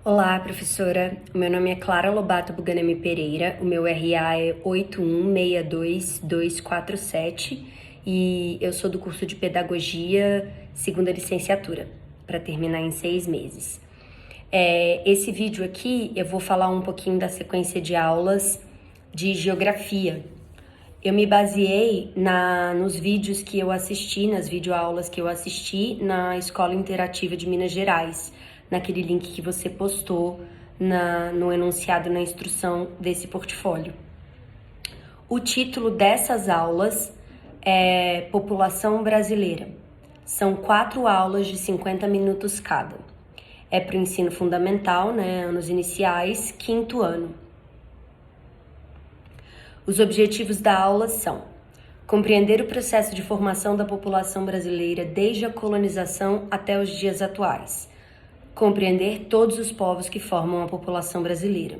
Olá, professora. O meu nome é Clara Lobato Buganemi Pereira, o meu RA é 8162247 e eu sou do curso de Pedagogia, segunda licenciatura, para terminar em 6 meses. Esse vídeo aqui eu vou falar um pouquinho da sequência de aulas de Geografia. Eu me baseei nos vídeos que eu assisti, nas videoaulas que eu assisti na Escola Interativa de Minas Gerais, naquele link que você postou no enunciado, na instrução desse portfólio. O título dessas aulas é População Brasileira. São 4 aulas de 50 minutos cada. É para o ensino fundamental, né, anos iniciais, 5º ano. Os objetivos da aula são compreender o processo de formação da população brasileira desde a colonização até os dias atuais, compreender todos os povos que formam a população brasileira.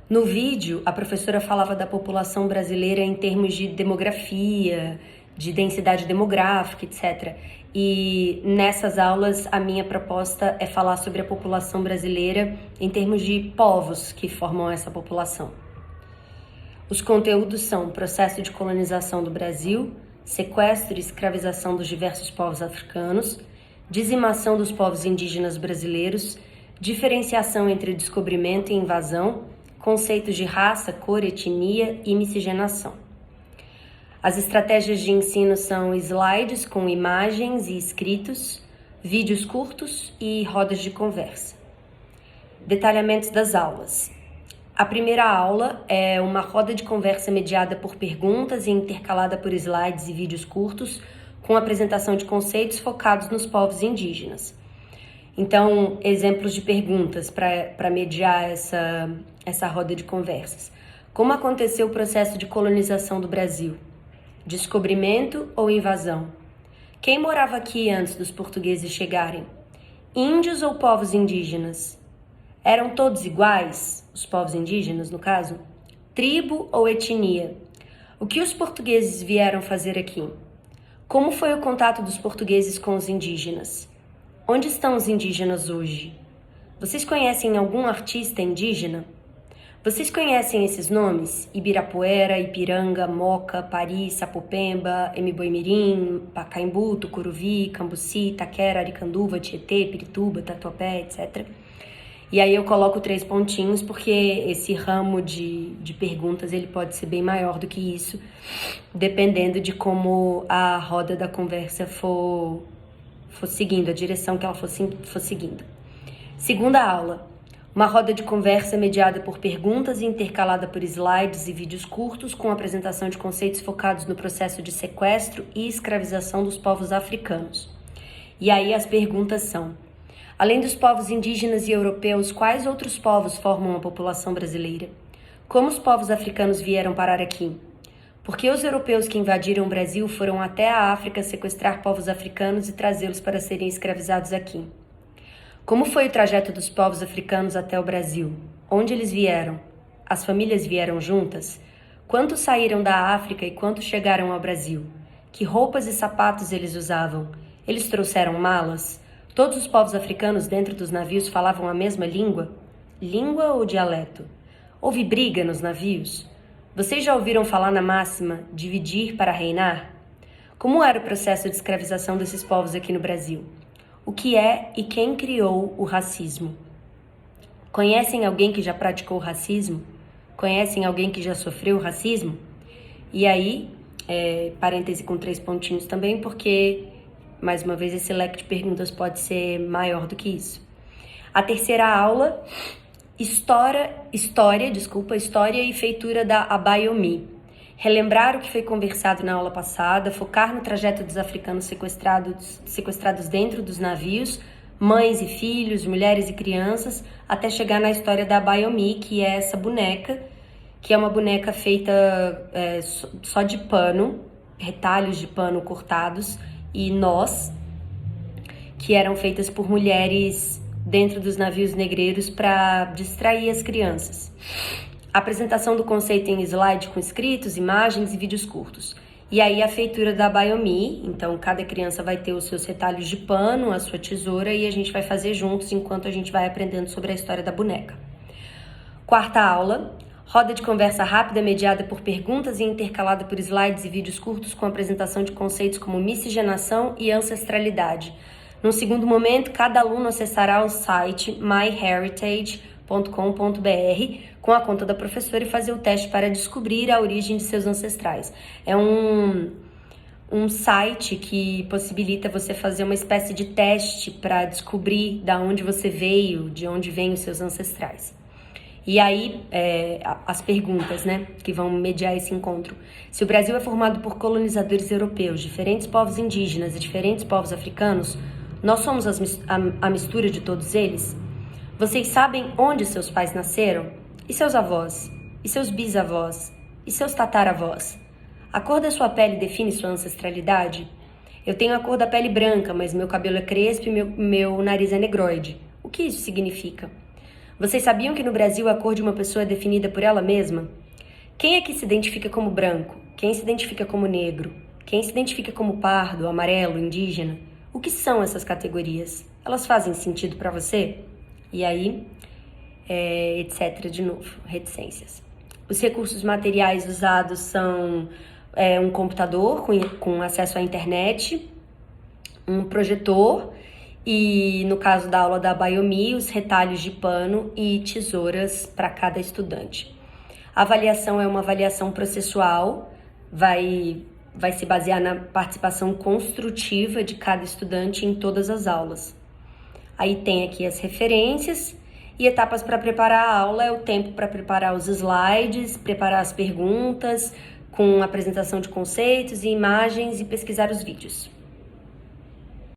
No vídeo, a professora falava da população brasileira em termos de demografia, de densidade demográfica, etc. E nessas aulas, a minha proposta é falar sobre a população brasileira em termos de povos que formam essa população. Os conteúdos são processo de colonização do Brasil, sequestro e escravização dos diversos povos africanos, dizimação dos povos indígenas brasileiros, diferenciação entre descobrimento e invasão, conceitos de raça, cor, etnia e miscigenação. As estratégias de ensino são slides com imagens e escritos, vídeos curtos e rodas de conversa. Detalhamentos das aulas. A primeira aula é uma roda de conversa mediada por perguntas e intercalada por slides e vídeos curtos, com apresentação de conceitos focados nos povos indígenas. Então, exemplos de perguntas para mediar essa roda de conversas. Como aconteceu o processo de colonização do Brasil? Descobrimento ou invasão? Quem morava aqui antes dos portugueses chegarem? Índios ou povos indígenas? Eram todos iguais, os povos indígenas, no caso? Tribo ou etnia? O que os portugueses vieram fazer aqui? Como foi o contato dos portugueses com os indígenas? Onde estão os indígenas hoje? Vocês conhecem algum artista indígena? Vocês conhecem esses nomes? Ibirapuera, Ipiranga, Moca, Pari, Sapopemba, Mboimirim, Pacaembu, Tucuruvi, Cambuci, Taquera, Aricanduva, Tietê, Pirituba, Tatuapé, etc. E aí eu coloco 3 pontinhos porque esse ramo de perguntas ele pode ser bem maior do que isso, dependendo de como a roda da conversa for seguindo, a direção que ela for seguindo. Segunda aula, uma roda de conversa mediada por perguntas e intercalada por slides e vídeos curtos com apresentação de conceitos focados no processo de sequestro e escravização dos povos africanos. E aí as perguntas são: além dos povos indígenas e europeus, quais outros povos formam a população brasileira? Como os povos africanos vieram parar aqui? Por que os europeus que invadiram o Brasil foram até a África sequestrar povos africanos e trazê-los para serem escravizados aqui? Como foi o trajeto dos povos africanos até o Brasil? Onde eles vieram? As famílias vieram juntas? Quantos saíram da África e quantos chegaram ao Brasil? Que roupas e sapatos eles usavam? Eles trouxeram malas? Todos os povos africanos dentro dos navios falavam a mesma língua? Língua ou dialeto? Houve briga nos navios? Vocês já ouviram falar na máxima dividir para reinar? Como era o processo de escravização desses povos aqui no Brasil? O que é e quem criou o racismo? Conhecem alguém que já praticou racismo? Conhecem alguém que já sofreu racismo? E aí, parêntese com 3 pontinhos também, porque mais uma vez, esse leque de perguntas pode ser maior do que isso. A terceira aula, história e feitura da Abayomi. Relembrar o que foi conversado na aula passada, focar no trajeto dos africanos sequestrados dentro dos navios, mães e filhos, mulheres e crianças, até chegar na história da Abayomi, que é essa boneca, que é uma boneca feita só de pano, retalhos de pano cortados, e nós, que eram feitas por mulheres dentro dos navios negreiros para distrair as crianças. Apresentação do conceito em slide com escritos, imagens e vídeos curtos. E aí a feitura da Biomi, então cada criança vai ter os seus retalhos de pano, a sua tesoura e a gente vai fazer juntos enquanto a gente vai aprendendo sobre a história da boneca. Quarta aula, roda de conversa rápida mediada por perguntas e intercalada por slides e vídeos curtos com apresentação de conceitos como miscigenação e ancestralidade. No segundo momento, cada aluno acessará o site myheritage.com.br com a conta da professora e fazer o teste para descobrir a origem de seus ancestrais. É um site que possibilita você fazer uma espécie de teste para descobrir de onde você veio, de onde vêm os seus ancestrais. E aí, as perguntas, né, que vão mediar esse encontro. Se o Brasil é formado por colonizadores europeus, diferentes povos indígenas e diferentes povos africanos, nós somos a mistura de todos eles? Vocês sabem onde seus pais nasceram? E seus avós? E seus bisavós? E seus tataravós? A cor da sua pele define sua ancestralidade? Eu tenho a cor da pele branca, mas meu cabelo é crespo e meu nariz é negroide. O que isso significa? Vocês sabiam que no Brasil a cor de uma pessoa é definida por ela mesma? Quem é que se identifica como branco? Quem se identifica como negro? Quem se identifica como pardo, amarelo, indígena? O que são essas categorias? Elas fazem sentido para você? E aí, etc. de novo, reticências. Os recursos materiais usados são um computador com acesso à internet, um projetor e, no caso da aula da Biomi, os retalhos de pano e tesouras para cada estudante. A avaliação é uma avaliação processual, vai se basear na participação construtiva de cada estudante em todas as aulas. Aí tem aqui as referências e etapas para preparar a aula é o tempo para preparar os slides, preparar as perguntas com apresentação de conceitos e imagens e pesquisar os vídeos.